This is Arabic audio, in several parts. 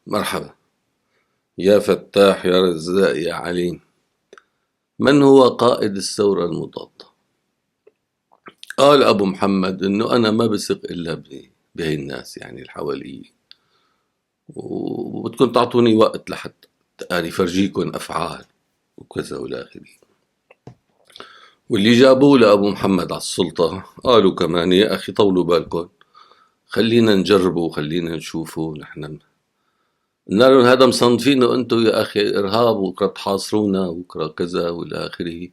مرحبا. يا فتاح يا رزاق يا عليم. من هو قائد الثورة المضادة؟ قال أبو محمد إنه أنا ما بثق إلا بهي الناس يعني اللي حوالي، وبدكم تعطوني وقت لحتى يعني فرجيكم أفعال وكذا والى آخره. واللي جابوه لأبو محمد على السلطة قالوا كمان يا أخي طولوا بالكم، خلينا نجربه وخلينا نشوفه. نحن قلنا لهم هذا مصنفينه انتم يا اخي ارهاب، وبكره تحاصرونا وبكره كذا والى اخره.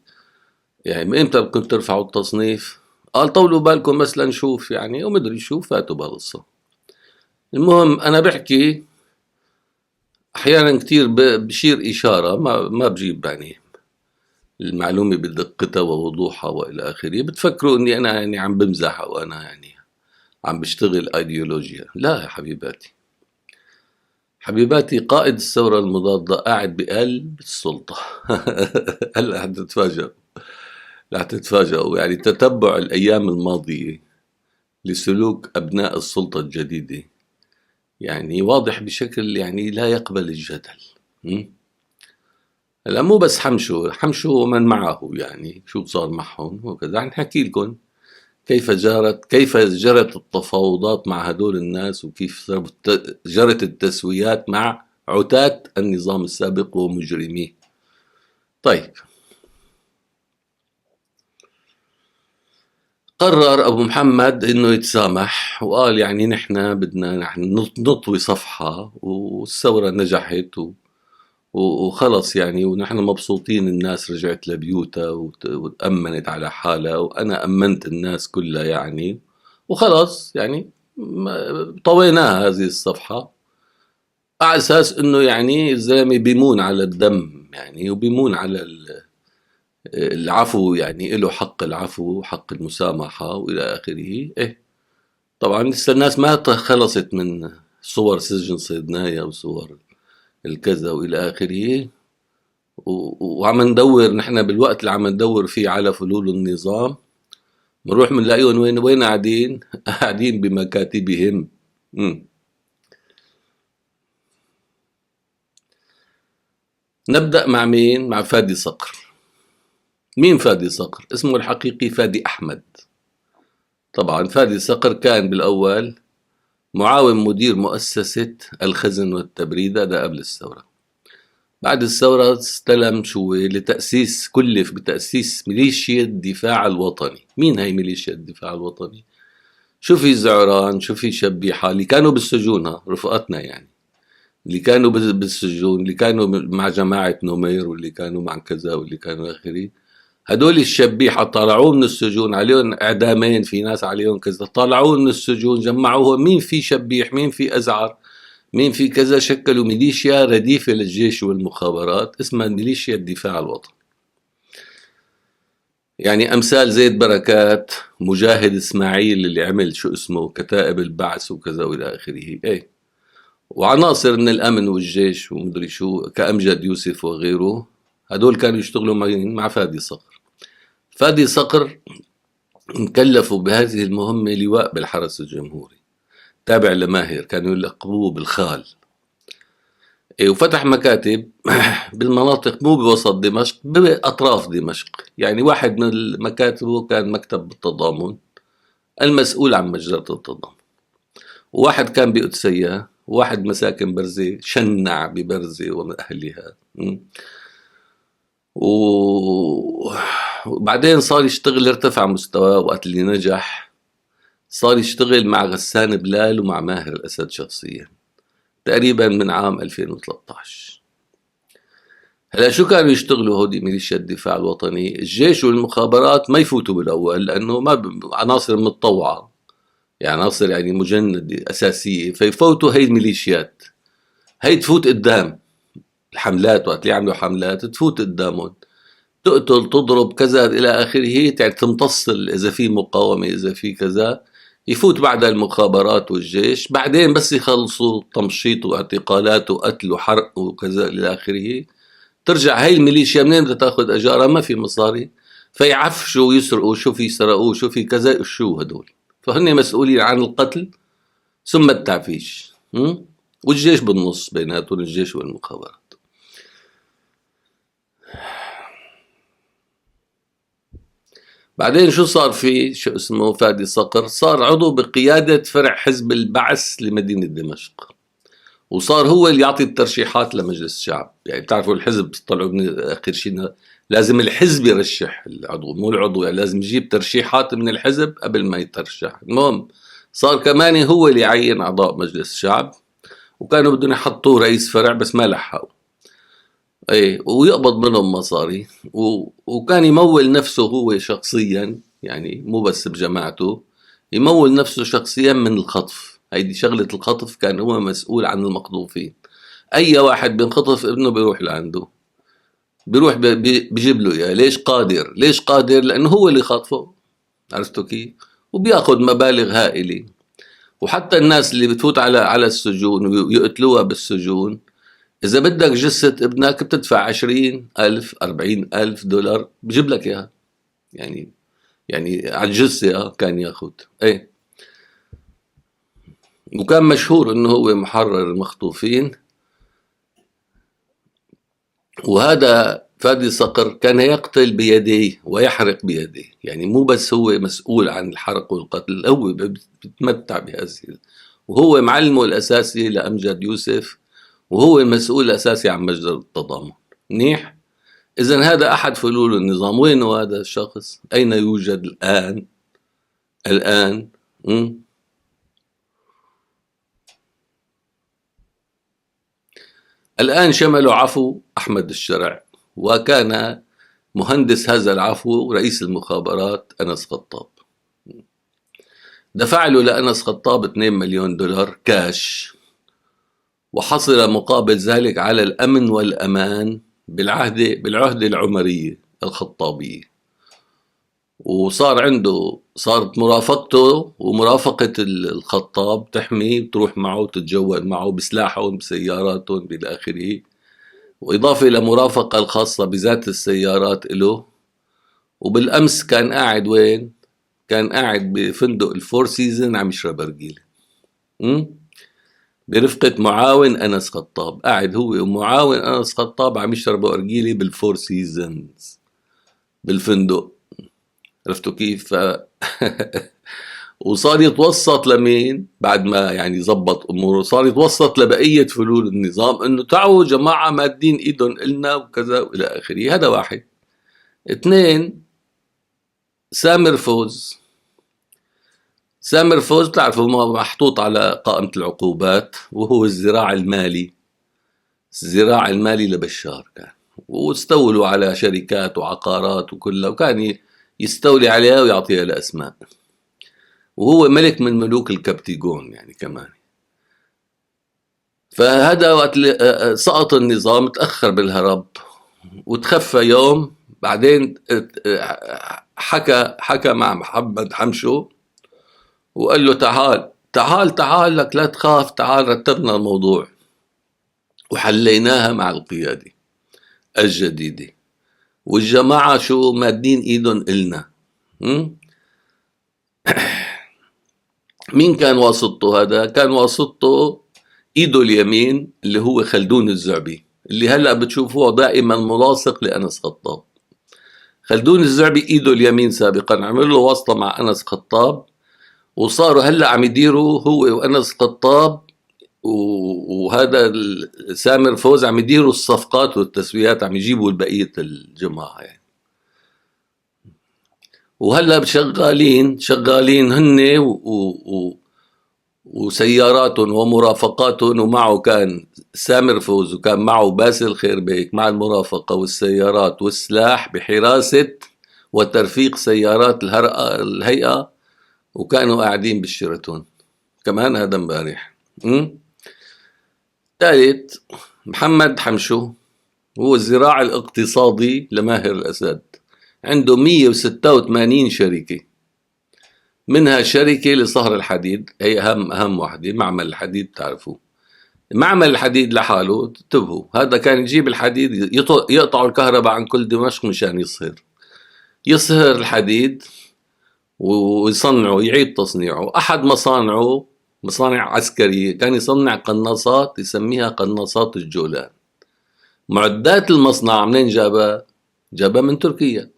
يعني من امتى بدكم ترفعوا التصنيف؟ قال طولوا بالكم بس لنشوف يعني، ومدري شو فاتوا بهالقصة. المهم انا بحكي احيانا كتير بشير اشارة، ما بجيب يعني المعلومة بدقتها ووضوحها والى اخره. بتفكروا اني انا يعني عم بمزح او انا يعني عم بشتغل ايديولوجيا. لا يا حبيباتي، حبيباتي، قائد الثورة المضادة قاعد بقلب السلطة. هلا حتتفاجئوا، لا تتفاجئوا. يعني تتبع الأيام الماضية لسلوك أبناء السلطة الجديدة يعني واضح بشكل يعني لا يقبل الجدل. هلا مو بس حمشو ومن معه، يعني شو صار معهم وكذا. نحكي لكم كيف جرت التفاوضات مع هدول الناس، وكيف جرت التسويات مع عتاة النظام السابق ومجرميه. طيب، قرر أبو محمد إنه يتسامح، وقال يعني نحن بدنا نطوي صفحة، والثورة نجحت وخلص يعني، ونحن مبسوطين. الناس رجعت لبيوتها وتأمنت على حالها، وأنا أمنت الناس كلها يعني، وخلص يعني طويناها هذه الصفحة، على أساس إنه يعني الزلمة بيمون على الدم يعني، وبيمون على العفو يعني، له حق العفو وحق المسامحة وإلى آخره. إيه طبعا لسه الناس ما خلصت من صور سجن صيدنايا وصور الكذا وإلى آخره. وعم ندور نحن بالوقت اللي عم ندور فيه على فلول النظام، بنروح بنلاقيهم وين قاعدين؟ قاعدين بمكاتبهم. نبدأ مع مين؟ مع فادي صقر. مين فادي صقر؟ اسمه الحقيقي فادي أحمد. طبعا فادي صقر كان بالأول معاون مدير مؤسسة الخزن والتبريد، هذا قبل الثورة. بعد الثورة استلم لتأسيس، كلف بتأسيس ميليشيا الدفاع الوطني. مين هي ميليشيا الدفاع الوطني؟ شو في زعران، شو في شبيحة اللي كانوا بالسجون، رفقاتنا يعني، اللي كانوا بالسجون، اللي كانوا مع جماعة نمير، واللي كانوا مع كذا، واللي كانوا آخره. هدول الشبيحة طلعوه من السجون، عليهم إعدامين، في ناس عليهم كذا، طلعوه من السجون، جمعوه، مين في شبيح، مين في أزعر، مين في كذا، شكلوا ميليشيا رديفة للجيش والمخابرات اسمها ميليشيا الدفاع الوطني. يعني أمثال زيد بركات، مجاهد إسماعيل اللي عمل شو اسمه كتائب البعث وكذا وإلى آخره. إيه، وعناصر من الأمن والجيش ومدري شو كأمجد يوسف وغيره. هدول كانوا يشتغلوا مع فادي صقر. فادي صقر مكلفوا بهذه المهمة لواء بالحرس الجمهوري تابع لماهر، كانوا يلقبوه بالخال. إيه، وفتح مكاتب بالمناطق، مو بوسط دمشق، بأطراف دمشق. يعني واحد من مكاتبه كان مكتب بالتضامن المسؤول عن مجزرة التضامن، وواحد كان بقدسية، وواحد مساكن برزة شنع ببرزة وأهلها. وبعدين صار يشتغل، ارتفع مستواه وقت اللي نجح، صار يشتغل مع غسان بلال ومع ماهر الأسد شخصيا تقريبا من عام 2013. هلا شو كانوا يشتغلوا هودي ميليشيا الدفاع الوطني؟ الجيش والمخابرات ما يفوتوا بالاول، لانه ما عناصر متطوعه، يعني عناصر يعني مجندة اساسيه، فيفوتوا هي الميليشيات. هي تفوت قدام الحملات، وقت اللي يعملوا حملات تفوت قدامهم، تقتل تضرب كذا الى اخره، يعني تمتص اذا في مقاومه، اذا في كذا. يفوت بعدها المخابرات والجيش، بعدين بس يخلصوا تمشيط واعتقالات وقتل وحرق وكذا الى اخره، ترجع هاي الميليشيا منين بدها تاخذ اجارها؟ ما في مصاري، فيعفشوا ويسرقوا، شو في سرقوه، شو في كذا، شو هدول. فهن مسؤولين عن القتل ثم التعفيش. والجيش بالنص بيناتهم، الجيش والمخابرات. بعدين شو صار فيه؟ شو اسمه فادي صقر صار عضو بقيادة فرع حزب البعث لمدينة دمشق، وصار هو اللي يعطي الترشيحات لمجلس الشعب. يعني بتعرفوا الحزب طلعوا من آخر شيء لازم الحزب يرشح العضو، مو العضو، يعني لازم يجيب ترشيحات من الحزب قبل ما يترشح. المهم صار كمان هو اللي يعين أعضاء مجلس الشعب، وكانوا بدهم يحطوه رئيس فرع بس ما لحقوا. ايه، ويقبض منهم مصاري، وكان يمول نفسه هو شخصيا، يعني مو بس بجماعته، يمول نفسه شخصيا من الخطف. هيدي شغلة الخطف، كان هو مسؤول عن المخطوفين. اي واحد بينخطف ابنه بيروح لعنده، بيروح بيجيب له اياه. ليش قادر؟ ليش قادر؟ لانه هو اللي خاطفه. عرفتوا كيف؟ وبياخذ مبالغ هائلة. وحتى الناس اللي بتفوت على السجون ويقتلوها بالسجون، إذا بدك جثة ابنك بتدفع 20,000 40,000 دولار بجيب لك إياها. يعني على الجثة كان ياخد. إيه، وكان مشهور إنه هو محرر المخطوفين. وهذا فادي صقر كان يقتل بيديه ويحرق بيديه، يعني مو بس هو مسؤول عن الحرق والقتل، هو بيتمتع بهذه. وهو معلمه الأساسي لأمجد يوسف، وهو المسؤول الأساسي عن مجزرة التضامن. منيح. إذن هذا أحد فلول النظام. وينه هذا الشخص؟ أين يوجد الآن؟ الآن الآن شمله عفو أحمد الشرع، وكان مهندس هذا العفو رئيس المخابرات أنس خطاب. دفع له لأنس خطاب 2 مليون دولار كاش، وحصل مقابل ذلك على الأمن والأمان بالعهدة العمرية الخطابية. وصار عنده، صارت مرافقته ومرافقة الخطاب تحمي، تروح معه تتجول معه بسلاحهم بسياراتهم بالآخره، وإضافة إلى مرافقة الخاصة بذات السيارات له. وبالأمس كان قاعد وين؟ كان قاعد بفندق الفور سيزن عم يشرب أرجيلة برفقة معاون أنس خطاب. قاعد هو ومعاون أنس خطاب عم يشربوا أرجيلة بالفور سيزنز بالفندق. عرفتوا كيف؟ وصار يتوسط لمين بعد ما يعني زبط اموره؟ صار يتوسط لبقيه فلول النظام انه تعوا جماعه مادين ايدهم النا وكذا والى اخره. هذا واحد. اثنين، سامر فوز. سامر فوز بتعرفوا محطوط على قائمه العقوبات، وهو الذراع المالي، الذراع المالي لبشار كان، واستولوا على شركات وعقارات وكلها، وكان يستولي عليها ويعطيها لأسماء، وهو ملك من ملوك الكبتيجون يعني كمان. فهذا وقت سقط النظام تأخر بالهرب، وتخفى يوم. بعدين حكى مع محمد حمشو وقال له تعال لك لا تخاف، تعال رتبنا الموضوع وحليناها مع القيادة الجديدة، والجماعة شو مادين ايدهم إلنا. مين كان واسطته؟ هذا كان واسطته ايده اليمين اللي هو خلدون الزعبي، اللي هلأ بتشوفوه دائما ملاصق لأنس خطاب. خلدون الزعبي ايده اليمين سابقا عمل له واسطة مع أنس خطاب، وصاروا هلأ عم يديروا هو وأنس خطاب وهذا سامر فوز عم يديروا الصفقات والتسويات، عم يجيبوا بقية الجماعة يعني. وهلا شغالين هن وسياراتهم ومرافقاتهم، ومعه كان سامر فوز وكان معه باسل خيربيك مع المرافقة والسيارات والسلاح بحراسة وترفيق سيارات الهيئة، وكانوا قاعدين بالشيراتون كمان. هذا امبارح. ثالث، محمد حمشو، هو الذراع الاقتصادي لماهر الأسد، عنده 186 شركة، منها شركة لصهر الحديد، هي أهم واحدة، معمل الحديد. تعرفوا معمل الحديد لحاله، انتبهوا، هذا كان يجيب الحديد، يقطعوا الكهرباء عن كل دمشق مشان يصهر الحديد ويصنعه، يعيد تصنيعه. أحد مصانعه مصانع عسكرية، كان يصنع قناصات يسميها قناصات الجولان. معدات المصنع منين جابها؟ جابها من تركيا،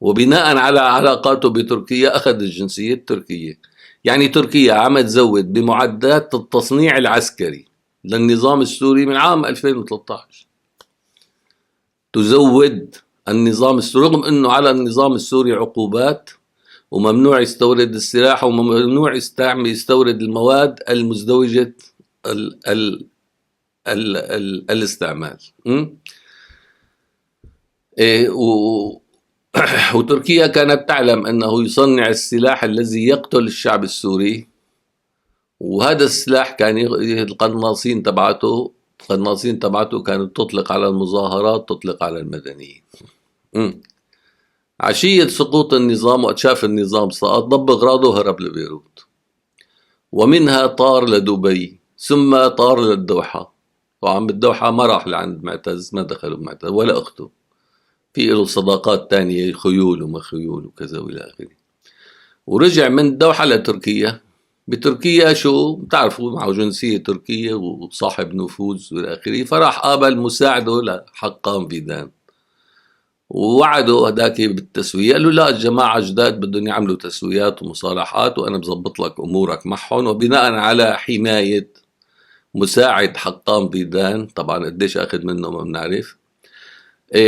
وبناء على علاقاته بتركيا أخذ الجنسية التركية. يعني تركيا عم تزود بمعدات التصنيع العسكري للنظام السوري من عام 2013، تزود النظام السوري، رغم أنه على النظام السوري عقوبات وممنوع يستورد السلاح وممنوع يستورد المواد المزدوجة ال ال الاستعمال. إيه وتركيا كانت تعلم أنه يصنع السلاح الذي يقتل الشعب السوري، وهذا السلاح كان القناصين تبعته كانت تطلق على المظاهرات، تطلق على المدنيين. عشية سقوط النظام، وقت شاف النظام سقط، ضب أغراضه وهرب لبيروت، ومنها طار لدبي، ثم طار للدوحة. طبعا بالدوحة ما راح لعند معتز، ما دخلوا معتز ولا أخته، في له صداقات تانية، خيول وما خيول وكذا وإلى آخره. ورجع من الدوحة لتركيا. بتركيا شو بتعرفوا، معه جنسية تركية وصاحب نفوذ وإلى آخره، فراح قابل مساعده لحقان فيدان، ووعده هداك بالتسوية. قال له لا، الجماعة جداد بدهم يعملوا تسويات ومصالحات، وأنا بزبط لك أمورك معهم. وبناء على حماية مساعد حقان فيدان، طبعا قديش أخذ منه ما بنعرف،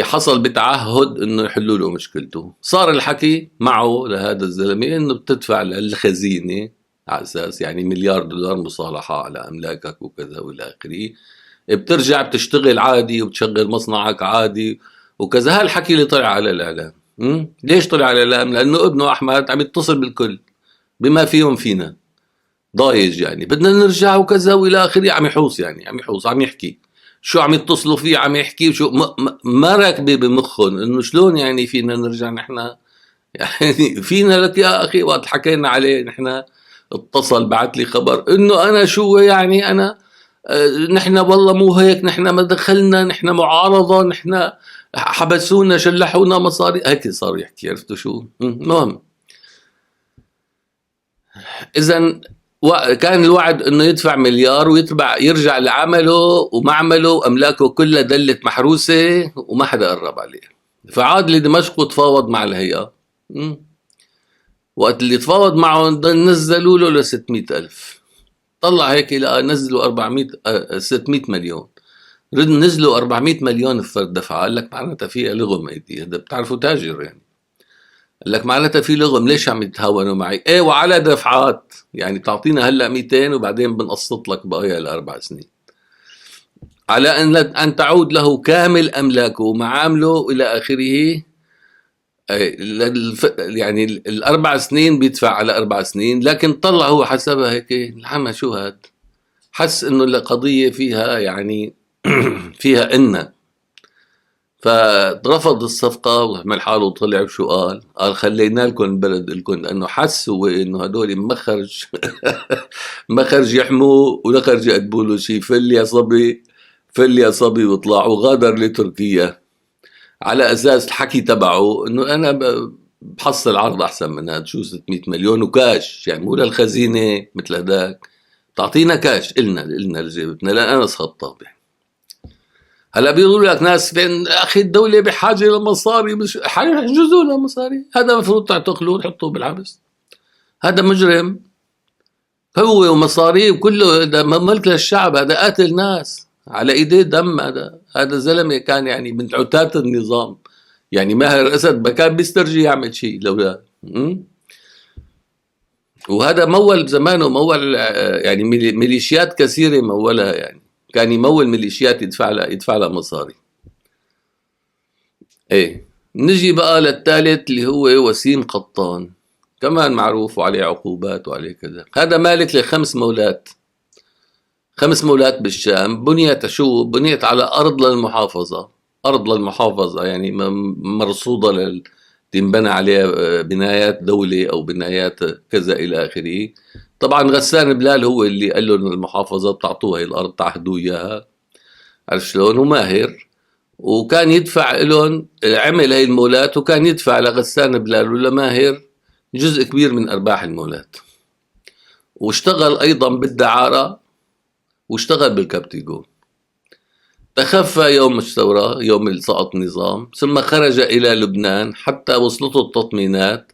حصل بتعهد انه يحلوا له مشكلته. صار الحكي معه لهذا الزلمه انه بتدفع للخزينه على اساس يعني $1,000,000 مصالحه على املاكك وكذا والى اخره، بترجع بتشتغل عادي وبتشغل مصنعك عادي وكذا. هالحكي اللي طلع على الاعلام. ليش طلع على الاعلام؟ لانه ابنه احمد عم يتصل بالكل بما فيهم فينا، ضايج يعني بدنا نرجع وكذا والى اخره، عم يحوص يعني، عم يحكي شو عم يتصلوا فيه، عم يحكي شو ما راكبه بمخهم انه شلون يعني فينا نرجع نحن. يعني فينا لك يا اخي، وقت حكينا عليه نحن اتصل بعت لي خبر انه انا شو يعني انا نحن والله مو هيك، نحن ما دخلنا، نحن معارضه، نحن حبسونا، شلحونا مصاري، هيك صار يحكي. عرفتوا شو؟ المهم، اذا كان الوعد انه يدفع $1,000,000 يرجع لعمله ومعمله واملاكه كلها دلت محروسه وما حدا قرب عليه. فعاد لدمشق وتفاوض مع الهيئه. وقت اللي تفاوض معهم نزلوا له ل 600,000. طلع هيك لقى نزلوا 600 مليون. نزلوا 400 مليون الفرد دفع. قال لك معناتها فيها لغم ايدي، هذا بتعرفوا تاجر يعني. قال لك معناتها في لغم، ليش عم يتهاونوا معي؟ ايه وعلى دفعات، يعني تعطينا هلا 200 وبعدين بنقسط لك بقايا ل4 سنين، على ان تعود له كامل املاكه ومعامله والى اخره. يعني ال4 سنين بيدفع على 4 سنين، لكن طلع هو حسبها هيك الحما شو هاد، حس انه القضيه فيها يعني فيها فرفض الصفقة وعمل حاله وطلع. وشو قال خلينا لكم البلد لكم، لأنه حس هو إنه هدول مخرج مخرج يحموه ولخرج يقدموا له شيء. فل يا صبي واطلع. وغادر لتركيا على أساس الحكي تبعه إنه أنا بحصل عرض أحسن من هذا، شو 600 مليون وكاش، يعني مو للخزينة مثل هداك، تعطينا كاش إلنا لجيبتنا، لأن أنا خطاب. هلا بيقولوا لك ناس فين اخي الدوله بحاجه لمصاري، مش حيحجزوا لها مصاري. هذا المفروض تعتقلوه وتحطوه بالحبس، هذا مجرم هو ومصاريه وكله، ده ملك للشعب، هذا قاتل ناس على ايديه دم. هذا زلمه كان يعني من عتاة النظام، يعني ماهر اسد ما كان بيسترجي يعمل شيء لولا. وهذا مول زمانه، مول يعني ميليشيات كثيره مولها، يعني كان يمول ميليشيات يدفع لها مصاري. ايه، نجي بقى للثالث اللي هو وسيم قطان، كمان معروف وعليه عقوبات وعليه كذا. هذا مالك ل5 مولات، 5 مولات بالشام. بنيت على أرض للمحافظة يعني مرصودة تنبنى عليها بنايات دولة أو بنايات كذا إلى آخره. طبعا غسان بلال هو اللي قال لهم المحافظة بتعطوها هي الأرض، تعهدوا إياها، عرف شلون، وماهر. وكان يدفع لهم، عمل هاي المولات وكان يدفع لغسان بلال ولا ماهر جزء كبير من أرباح المولات. واشتغل أيضا بالدعارة واشتغل بالكابتيجون. تخفى يوم الثورة، يوم سقط النظام، ثم خرج إلى لبنان حتى وصلته التطمينات،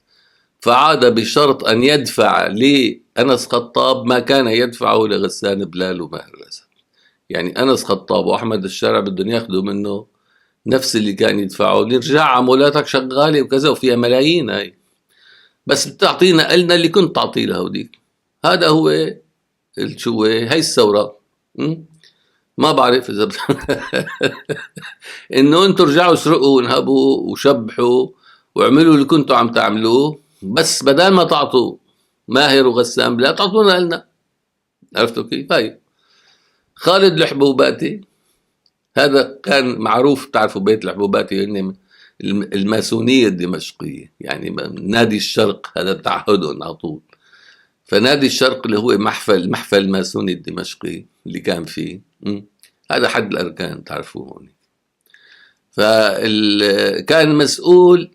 فعاد بشرط أن يدفع لأنس خطاب ما كان يدفعه لغسان بلال وماهر الأسد. يعني أنس خطاب وأحمد الشارع بدهم ياخذوا منه نفس اللي كان يدفعه، نرجع عمولاتك شغالة وكذا وفيها ملايين هاي، بس بتعطينا قلنا اللي كنت تعطيه لهوديك. هذا هو شو هي الثورة. ما بعرف إذا إنه أنتم رجعوا سرقوا ونهبوا وشبحوا وعملوا اللي كنتوا عم تعملوه، بس بدل ما تعطوا ماهر وغسان بلا تعطونا لنا. عرفتوا كيف؟ هاي خالد الحبوباتي، هذا كان معروف، تعرفوا بيت الحبوباتي هن الماسونية الدمشقية، يعني نادي الشرق هذا تعهدهم على طول. فنادي الشرق اللي هو المحفل الماسوني الدمشقي اللي كان فيه، هذا حد الأركان تعرفوه هون. فكان مسؤول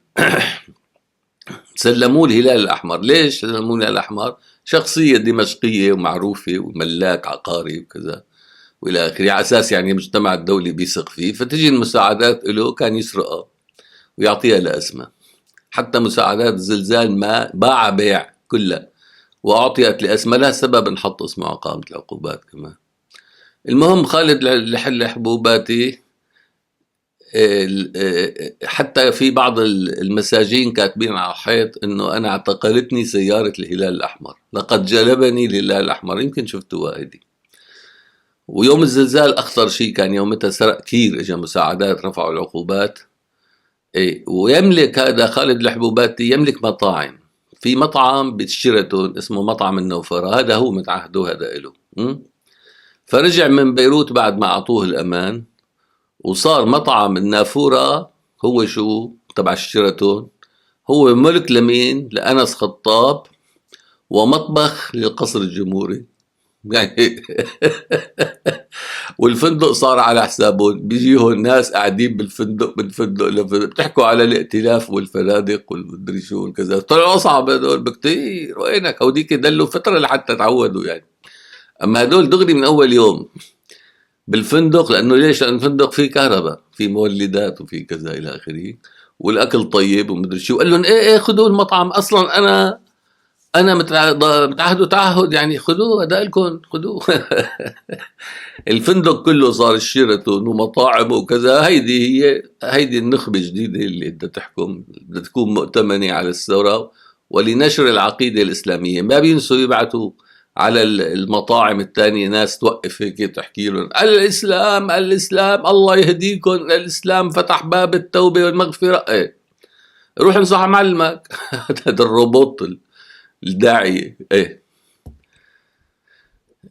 سلموه الهلال الأحمر. ليش سلموه الهلال الأحمر؟ شخصية دمشقية ومعروفة وملاك عقاري وكذا والى اخره، على اساس يعني المجتمع الدولي بيثق فيه، فتجي المساعدات له كان يسرقها ويعطيها لاسماء. حتى مساعدات الزلزال ما باع بيع كلها واعطيت لاسماء، لها سبب انحط اسمه على قائمة العقوبات كمان. المهم خالد الحبوباتي حتى في بعض المساجين كاتبين على الحيط انه انا اعتقلتني سيارة الهلال الاحمر، لقد جلبني الهلال الاحمر، يمكن شفتوها هيدي. ويوم الزلزال اخطر شيء كان يومتها سرق كير، اجى مساعدات رفعوا العقوبات. ويملك هذا خالد الحبوباتي يملك مطاعم، في مطعم بالشيراتون اسمه مطعم النوفرة، هذا هو متعهده، هذا له. فرجع من بيروت بعد ما اعطوه الامان، وصار مطعم النافورة هو شو تبع الشيراتون، هو ملك لمين؟ لأنس خطاب، ومطبخ للقصر الجمهوري يعني والفندق صار على حسابهم، بيجيهم ناس قاعدين بالفندق من فندق لفندق، بتحكوا على الائتلاف والفنادق والمدري شو والكذا، طلعوا اصعب هدول بكتير. وينك هوديك دلوا فتره لحتى تعودوا يعني، اما هدول دغري من اول يوم بالفندق. لانه ليش؟ لان الفندق فيه كهرباء، فيه مولدات وفيه كذا الى اخره، والاكل طيب ومدري شو. قال لهم ايه خذوا المطعم، اصلا انا متعهدوا تعهد يعني، خذوه هذا لكم خذوه الفندق كله صار الشيراتون ومطاعم وكذا. هيدي النخبة الجديدة اللي بدها تحكم، بدها تكون مؤتمنة على الثورة ولنشر العقيدة الإسلامية. ما بينسوا يبعثوا على المطاعم الثانية ناس توقف هيك تحكي لهم الإسلام الإسلام الله يهديكم، الإسلام فتح باب التوبة والمغفرة. روح انصح معلمك هذا الروبوت الداعية.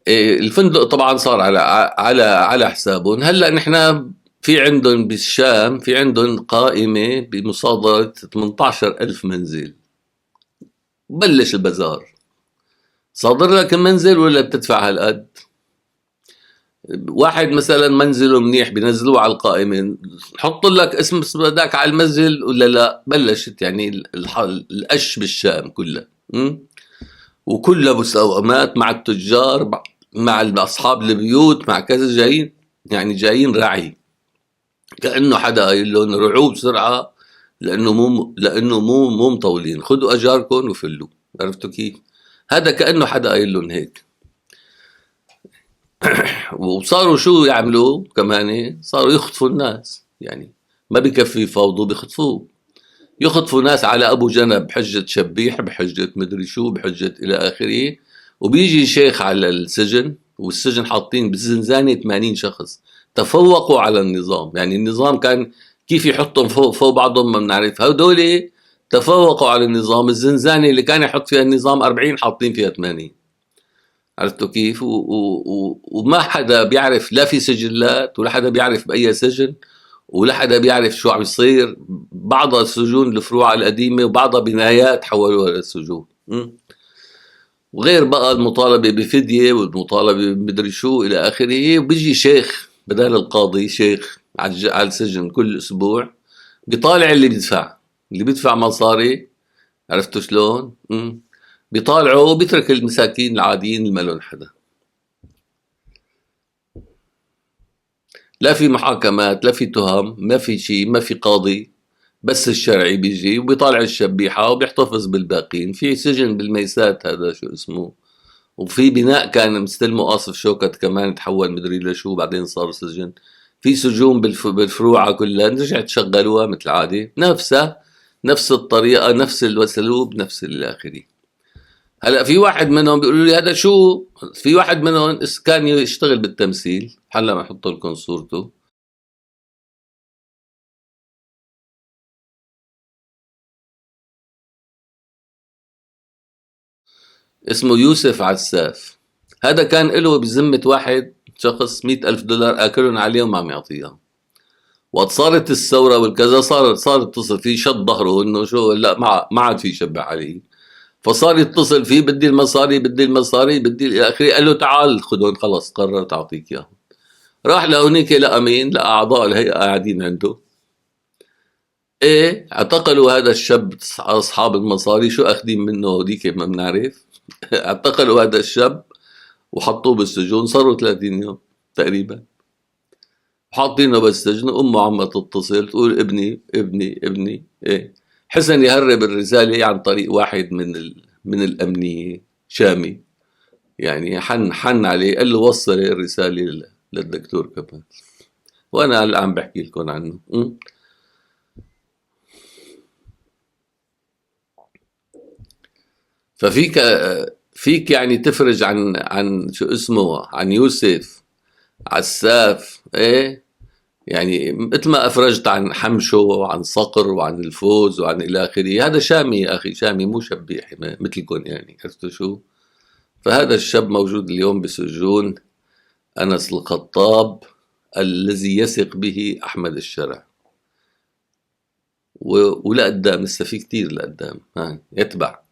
الفندق طبعا صار على حسابهم. هلا نحن في عندهم بالشام، في عندهم قائمة بمصادرة 18,000 منزل. بلش البزار، صادر لك المنزل ولا بتدفع هالقد؟ واحد مثلا منزله منيح بينزلوه على القائمة، نحط لك اسم بدك على المنزل ولا لا؟ بلشت يعني القش بالشام كلها، وكلها مساومات مع التجار، مع أصحاب البيوت، مع كذا، جايين يعني جايين رعي، كأنه حدا قايل لهم رعوا بسرعة لأنه مو مطولين، خذوا أجاركم وفلوا. عرفتوا كيف؟ هذا كأنه حدا قايل لهم هيك. وصاروا شو يعملوا كمان؟ صاروا يخطفوا الناس، يعني ما بكفي يفاوضوا، بيخطفوه، يخطفوا ناس على أبو جنب بحجة شبيح، بحجة مدري شو، بحجة إلى آخره. وبيجي شيخ على السجن، والسجن حاطين بالزنزانة 80 شخص تفوقوا على النظام. يعني النظام كان كيف يحطهم فوق بعضهم ما بنعرف، هدول تفوقوا على النظام. الزنزانة اللي كان يحط فيها النظام 40 حاطين فيها 80. عرفتوا كيف؟ وما حدا بيعرف، لا في سجلات ولا حدا بيعرف بأي سجن ولا حدا بيعرف شو عم يصير. بعضها السجون الفروع القديمة وبعضها بنايات حولوها للسجون. وغير بقى المطالبة بفدية والمطالبة بمدري شو إلى آخره. وبيجي شيخ بدال القاضي، شيخ على السجن كل أسبوع بيطالع اللي بيدفع مصاري. عرفتوا شلون؟ بيطالعوا وبيترك المساكين العاديين اللي ما لهم حدا. لا في محاكمات، لا في تهم، ما في شيء، ما في قاضي، بس الشرعي بيجي وبيطالع الشبيحة وبيحتفظ بالباقين. في سجن بالميسات هذا شو اسمه، وفي بناء كان مستلمه قاصف شوكت كمان تحول مدري لشو بعدين صار سجن. في سجون بالفروعة كلها رجعت شغلوها مثل العادة، نفسها، نفس الطريقة، نفس الاسلوب، نفس الآخري. هلا في واحد منهم بيقولوا لي هذا شو، في واحد منهم كان يشتغل بالتمثيل، هلا ما احط لكم صورته، اسمه يوسف عساف. هذا كان له بذمة واحد شخص 100,000 دولار آكلهم عليه وما عم يعطيها. وقت صارت الثورة والكذا صار يتصل فيه، شد ظهره انه شو، لا ما عاد في يشبع عليه. فصار يتصل فيه، بدي المصاري، بدي المصاري، بدي الى اخره. قال له تعال خذهم، خلص قررت اعطيك اياهم. راح لهونيك لامين، لاعضاء الهيئة قاعدين عنده. ايه، اعتقلوا هذا الشاب اصحاب المصاري، شو اخذين منه هوديك ما بنعرف. اعتقلوا هذا الشاب وحطوه بالسجون، صاروا 30 يوم تقريبا حاطينه بالسجن. امه عم تتصل تقول ابني ابني ابني. ايه، حسن يهرب الرساله عن طريق واحد من الامنيه، شامي، يعني حن عليه، قال له وصل الرساله للدكتور كمان. وانا هلا عم بحكي لكم عنه. فيك يعني تفرج عن شو اسمه، عن يوسف عساف. ايه، يعني مثل ما افرجت عن حمشو وعن صقر وعن الفوز وعن الى اخره، هذا شامي يا اخي، شامي مو شبيحي مثلكم يعني، عرفتوا شو. فهذا الشاب موجود اليوم بسجون انس الخطاب الذي يثق به احمد الشرع. ولقدام لسه في كتير لقدام، يتبع.